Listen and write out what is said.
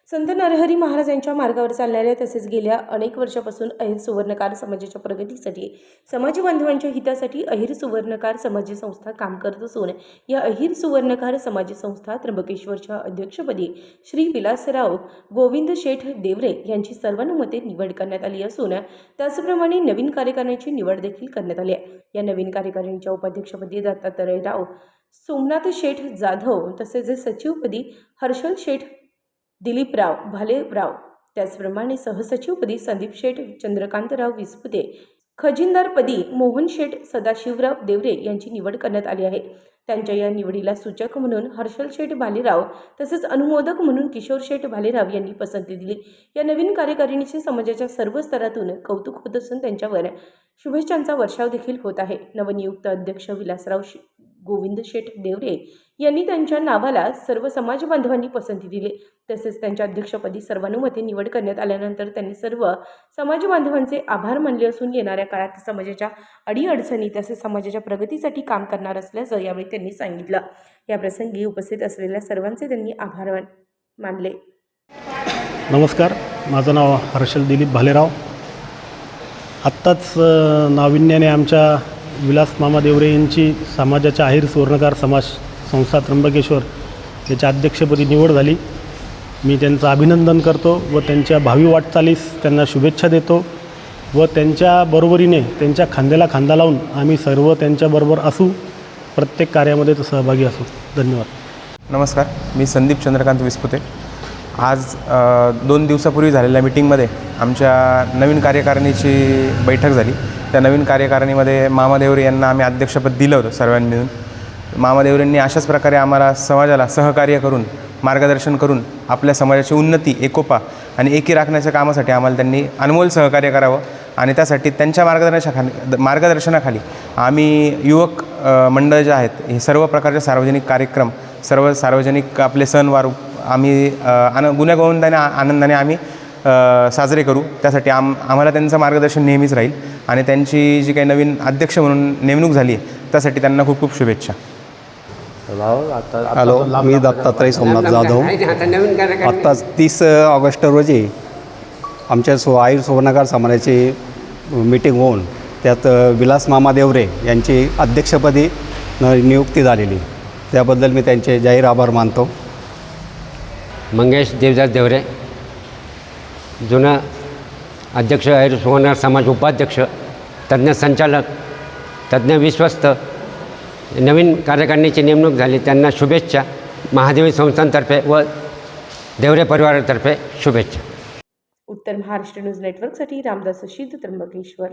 संत नरहरी महाराज यांच्या मार्गावर चालणाऱ्या तसेच गेल्या अनेक वर्षापासून अहिर सुवर्णकार समाजाच्या प्रगतीसाठी, समाज बांधवांच्या हितासाठी अहिर सुवर्णकार समाज संस्था काम करत असून या अहिर सुवर्णकार समाज संस्था त्र्यंबकेश्वरच्या अध्यक्षपदी श्री विलासराव गोविंद शेठ देवरे यांची सर्वानुमते निवड करण्यात आली असून त्याचप्रमाणे नवीन कार्यकारिणीची निवड देखील करण्यात आली आहे। या नवीन कार्यकारिणीच्या उपाध्यक्षपदी दत्तात्रयराव सोमनाथ शेठ जाधव तसेच सचिवपदी हर्षल शेठ दिलीपराव भालेराव, त्याचप्रमाणे सहसचिवपदी संदीप शेठ चंद्रकांतराव विस्पुते, खजिनदारपदी मोहन शेठ सदाशिवराव देवरे यांची निवड करण्यात आली आहे। त्यांच्या या निवडीला सूचक म्हणून हर्षल शेठ भालेराव तसेच अनुमोदक म्हणून किशोर शेठ भालेराव यांनी पसंती दिली। या नवीन कार्यकारिणीचे समाजाच्या सर्व स्तरातून कौतुक होत असून त्यांच्यावर शुभेच्छांचा वर्षाव देखील होत आहे। नवनियुक्त अध्यक्ष विलासराव गोविंद शेठ देवरे यांनी त्यांच्या नावाला सर्व समाज बांधवांनी पसंती दिली। तसेच त्यांच्या अध्यक्षपदी सर्वानुमते निवड करण्यात आल्यानंतर त्यांनी सर्व समाज बांधवांचे आभार मानले असून येणाऱ्या काळात समाजाच्या अडीअडचणी तसेच समाजाच्या प्रगतीसाठी काम करणार असल्याचं यावेळी त्यांनी सांगितलं। या प्रसंगी उपस्थित असलेल्या सर्वांचे त्यांनी आभार मानले। नमस्कार, माझं नाव हर्षल दिलीप भालेराव। आत्ताच नाविन्याने आमच्या विलास मामा देवरे यांची समाजाच्या अहिर सुवर्णकार समाज संस्था त्र्यंबकेश्वर याच्या अध्यक्षपदी निवड झाली। मी त्यांचं अभिनंदन करतो व त्यांच्या भावी वाटचालीस त्यांना शुभेच्छा देतो व त्यांच्या बरोबरीने त्यांच्या खांद्याला खांदा लावून आम्ही सर्व त्यांच्याबरोबर असू, प्रत्येक कार्यामध्ये सहभागी असू। धन्यवाद। नमस्कार, मी संदीप चंद्रकांत विस्पुते। आज 2 दिवसापूर्वी झालेल्या मीटिंगमध्ये आमच्या नवीन कार्यकारिणीची बैठक झाली। त्या नवीन कार्यकारिणीमध्ये मामा देवरे यांना आम्ही अध्यक्षपद दिलं होतं सर्वांनी मिळून। मामा देवरेंनी अशाच प्रकारे आम्हाला समाजाला सहकार्य करून, मार्गदर्शन करून आपल्या समाजाची उन्नती, एकोपा आणि एकी राखण्याच्या कामासाठी आम्हाला त्यांनी अनमोल सहकार्य करावं आणि त्यासाठी त्यांच्या मार्गदर्शनाखाली आम्ही युवक मंडळ जे आहेत हे सर्व प्रकारचे सार्वजनिक कार्यक्रम, सर्व सार्वजनिक आपले सणवार आम्ही गुण्यागोविंदाने आनंदाने आम्ही साजरे करू। त्यासाठी आम्हाला त्यांचं मार्गदर्शन नेहमीच राहील आणि त्यांची जी काही नवीन अध्यक्ष म्हणून नेमणूक झाली आहे त्यासाठी त्यांना खूप खूप शुभेच्छा। हॅलो, मी दत्तात्रय सोमनाथ जाधव। आत्ताच 30 ऑगस्ट रोजी आमच्या अहिर सुवर्णकार समाजाची मीटिंग होऊन त्यात विलास मामा देवरे यांची अध्यक्षपदी नियुक्ती झालेली, त्याबद्दल मी त्यांचे जाहीर आभार मानतो। मंगेश देवदास देवरे, जुना अध्यक्ष अहिर सुवर्णकार समाज, उपाध्यक्ष, तज्ज्ञ संचालक, तज्ज्ञ विश्वस्त, नवीन कार्यकारिणीची नेमणूक झाली, त्यांना शुभेच्छा। महादेवी संस्थांतर्फे व देवरे परिवारातर्फे शुभेच्छा। उत्तर महाराष्ट्र न्यूज नेटवर्कसाठी रामदास शीद, त्र्यंबकेश्वर।